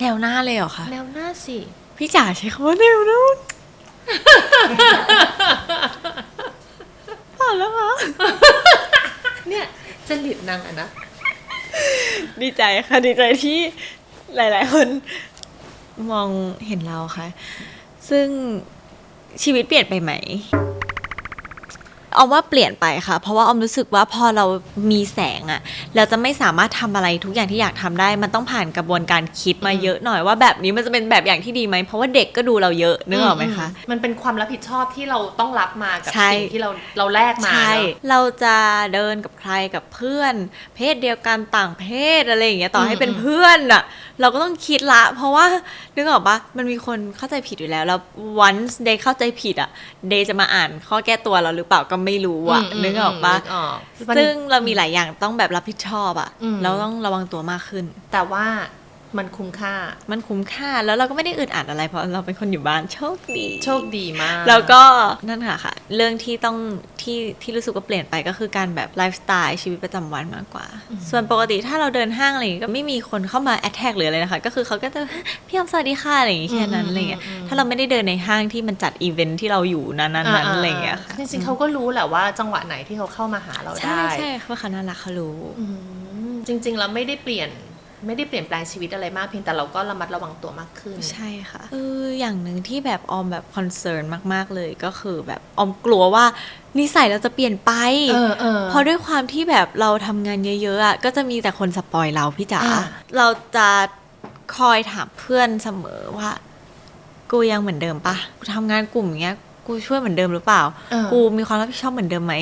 แนวหน้าเลยเหรอคะ แนวหน้าสิ พี่จ๋าใช้คำว่าแนวหน้าผ่านแล้วคะ เนี่ยจริตนางอะนะ ดีใจค่ะ ดีใจที่หลายๆคนมองเห็นเราค่ะ ซึ่งชีวิตเปลี่ยนไปไหมออมว่าเปลี่ยนไปค่ะ เพราะว่าออมรู้สึกว่าพอเรามีแสงอะเราจะไม่สามารถทำอะไรทุกอย่างที่อยากทำได้ มันต้องผ่านกระบวนการคิดมาเยอะหน่อยว่าแบบนี้มันจะเป็นแบบอย่างที่ดีไหมเพราะว่าเด็กก็ดูเราเยอะนึกออกไหมคะ มันเป็นความรับผิดชอบที่เราต้องรับมากับ ใช่ สิ่งที่เราแลกมา ใช่ เนอะ เราจะเดินกับใครกับเพื่อน เพศเดียวกันต่างเพศอะไรอย่างเงี้ยต่อให้เป็นเพื่อนอะเราก็ต้องคิดละ เพราะว่านึกออกปะมันมีคนเข้าใจผิดอยู่แล้วแล้ว once they เข้าใจผิดอะ they จะมาอ่านข้อแก้ตัวเราหรือเปล่าก็ไม่รู้อะนึกออกปะ นึกออกมัน ซึ่งเรามีหลายอย่างต้องแบบรับผิดชอบอะ อืม เราต้องระวังตัวมากขึ้น แต่ว่ามันคุ้มค่า มันคุ้มค่าแล้วเราก็ไม่ได้อึดอัดอะไรเพราะเราเป็นคนอยู่บ้านโชคดี โชคดีมาก แล้วก็นั่นค่ะเรื่องที่ต้องที่รู้สึกว่าเปลี่ยนไปก็คือการแบบไลฟ์สไตล์ชีวิตประจำวันมากกว่า ส่วนปกติถ้าเราเดินห้างอะไรอย่างงี้ก็ไม่มีคนเข้ามาแอดแทกหรืออะไรนะคะ ก็คือเขาก็จะ พี่ออมสวัสดีค่ะอะไรอย่างงี้แค่นั้นอะไรเงี้ยถ้าเราไม่ได้เดินในห้างที่มันจัดอีเวนท์ที่เราอยู่นั้นอะไรเงี้ยค่ะ จริงๆเขาก็รู้แหละว่าจังหวะไหนที่เขาเข้ามาหาเรา ใช่ ได้ ใช่ว่าเขาน่ารักเขารู้ อืมจริงๆเราไม่ได้เปลี่ยนแปลงชีวิตอะไรมากเพียงแต่เราก็ระมัดระวังตัวมากขึ้น ใช่ค่ะอย่างหนึ่งที่แบบออมแบบคอนเซิร์นมากๆเลยก็คือแบบออมกลัวว่านิสัยเราจะเปลี่ยนไป เพราะด้วยความที่แบบเราทำงานเยอะๆอ่ะก็จะมีแต่คนสปอยเราพี่จ๋าเราจะคอยถามเพื่อนเสมอว่ากูยังเหมือนเดิมปะกูทำงานกลุ่มเงี้ยกูช่วยเหมือนเดิมหรือเปล่า กูมีความรับผิดชอบเหมือนเดิมไหม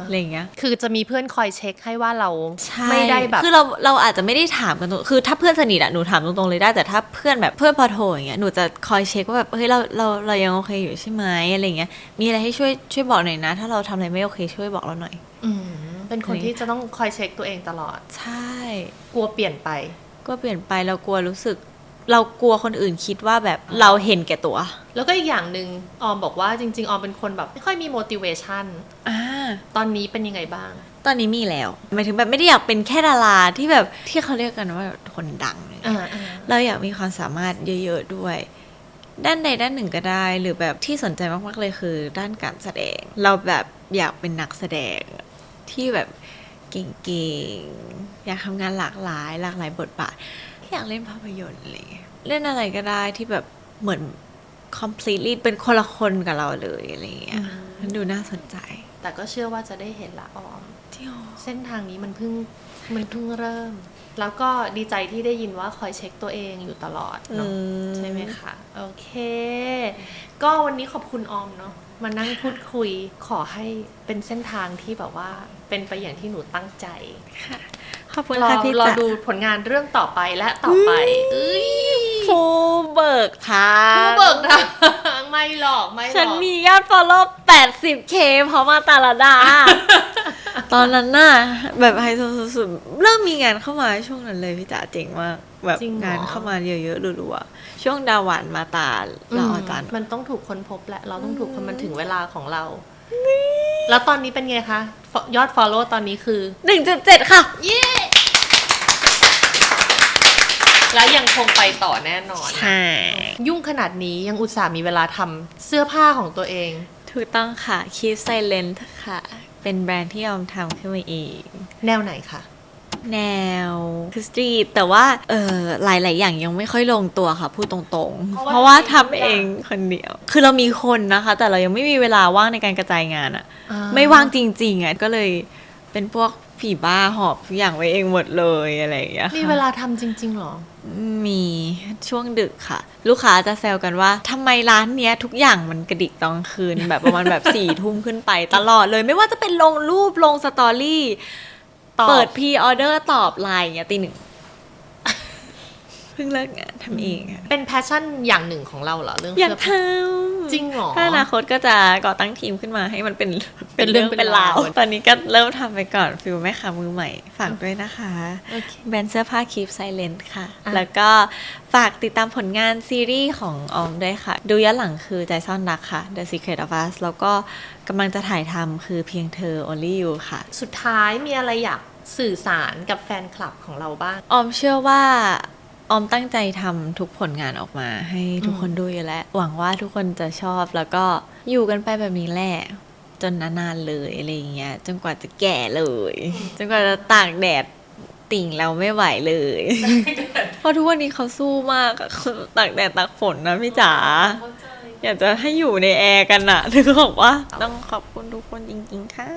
อะไรอย่างเงี้ย คือจะมีเพื่อนคอยเช็คให้ว่าเรา ใช่ ไม่ได้แบบ คือเราอาจจะไม่ได้ถามกันตรงคือถ้าเพื่อนสนิทอะหนูถามตรงๆเลยได้แต่ถ้าเพื่อนแบบเพื่อนพอโทรอย่างเงี้ยหนูจะคอยเช็คว่าแบบเฮ้ยเรายังโอเคอยู่ใช่ไหมอะไรเงี้ยมีอะไรให้ช่วยบอกหน่อยนะ ถ้าเราทำอะไรไม่โอเคช่วยบอกเราหน่อย เป็นคนที่จะต้องคอยเช็คตัวเองตลอด ใช่ กลัวเปลี่ยนไป ก็เปลี่ยนไปเรากลัวรู้สึก เรากลัวคนอื่นคิดว่าแบบเราเห็นแก่ตัว แล้วก็อีกอย่างหนึ่งออมบอกว่าจริงๆออมเป็นคนแบบไม่ค่อยมี motivation ตอนนี้เป็นยังไงบ้าง ตอนนี้มีแล้วหมายถึงแบบไม่ได้อยากเป็นแค่ดาราที่แบบที่เขาเรียกกันว่าคนดังเนี่ยเราอยากมีความสามารถเยอะๆด้วย ด้านใดด้านหนึ่งก็ได้หรือแบบที่สนใจมากๆเลยคือด้านการแสดงเราแบบอยากเป็นนักแสดงที่แบบเก่งๆอยากทำงานหลากหลายบทบาทอยากเล่นภาพยนตร์อะไรเล่นอะไรก็ได้ที่แบบเหมือน completely เป็นคนละคนกับเราเลยอะไรเงี้ยมันดูน่าสนใจ แต่ก็เชื่อว่าจะได้เห็นละออม ที่ เส้นทางนี้มันเพิ่งเริ่ม แล้วก็ดีใจที่ได้ยินว่าคอยเช็คตัวเองอยู่ตลอดเนาะใช่ไหมคะโอเค ก็วันนี้ขอบคุณออมเนาะมานั่งพูดคุยขอให้เป็นเส้นทางที่แบบว่าเป็นไปอย่างที่หนูตั้งใจ ขอบคุณค่ะพี่ รอ จ๋า ดูผลงานเรื่องต่อไปและต่อไปฟูเบิกทาง ผู้เบิกทางไม่หรอกไม่หรอก ฉันมียอด follow 80k เพราะมาตาลดา ตอนนั้นน่ะแบบไฮโซสุดๆเริ่มมีงานเข้ามาช่วงนั้นเลยพี่จ๋าเจ๋งมากแบบงานเข้ามาเยอะๆรัวๆช่วงดาหวานมาตาละออจัน มันต้องถูกค้นพบแหละเราต้องถูกมันถึงเวลาของเรา แล้วตอนนี้เป็นไงคะ ยอด follow ตอนนี้คือ 1.7 ค่ะ เย้ แล้วยังคงไปต่อแน่นอน ใช่ ยุ่งขนาดนี้ยังอุตส่าห์มีเวลาทำเสื้อผ้าของตัวเอง ถูกต้องค่ะ Keep Silent ค่ะ เป็นแบรนด์ที่ยอมทำขึ้นมาเอง แนวไหนคะ แนวคือสตรีทแต่ว่าหลายๆอย่างยังไม่ค่อยลงตัวค่ะพูดตรงๆ เพราะว่าทำเองคนเดียว คือเรามีคนนะคะ แต่เรายังไม่มีเวลาว่างในการกระจายงานอะไม่ว่างจริงๆอะก็เลยเป็นพวกผีบ้าหอบทุกอย่างไว้เองหมดเลยอะไรอย่างเงี้ยค่ะ มีเวลาทำจริงๆหรอ มีช่วงดึกค่ะ ลูกค้าจะแซวกันว่าทำไมร้านเนี้ยทุกอย่างมันกระดิกตอนคืน แบบประมาณแบบ 4 ทุ่มขึ้นไปตลอดเลย ไม่ว่าจะเป็นลงรูปลงสตอรี่ ตอบ เปิดพรีออเดอร์ตอบไลน์อย่างเงี้ยตี 1 เพิ่งเลิกงานทำเองอะ เป็นแพชชั่นอย่างหนึ่งของเราเหรอเรื่อง อยาก เสื้อผ้า ทำ จริงเหรอ ถ้าอนาคตก็จะก่อตั้งทีมขึ้นมาให้มันเป็น เป็นเรื่องเป็นราว ตอนนี้ก็เริ่มทำไปก่อนฟิลแม่ค้ามือใหม่ฝากด้วยนะคะ โอเค แบรนด์เสื้อผ้า Keep Silent ค่ะ อ่ะ แล้วก็ฝากติดตามผลงานซีรีส์ของออมด้วยค่ะ ดูย้อนหลังคือใจซ่อนรักค่ะ The Secret of Us แล้วก็กำลังจะถ่ายทำคือเพียงเธอ Only You ค่ะ สุดท้ายมีอะไรอยากสื่อสารกับแฟนคลับของเราบ้าง ออมเชื่อว่าออมตั้งใจทำทุกผลงานออกมาให้ทุกคนดูอยู่แล้ว หวังว่าทุกคนจะชอบแล้วก็อยู่กันไปแบบนี้แหละจนนานๆเลยอะไรอย่างเงี้ยจนกว่าจะแก่เลย จนกว่าจะตากแดดติ่งเราไม่ไหวเลย เพราะทุกวันนี้เขาสู้มากอะคือตากแดดตากฝนนะพี่จ๋าอยากจะให้อยู่ในแอร์กันอะถึงบอกว่าต้องขอบคุณทุกคนจริงๆค่ะ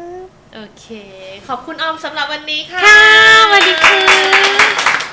โอเค ขอบคุณออมสำหรับวันนี้ค่ะ ค่ะสวัสดีค่ะ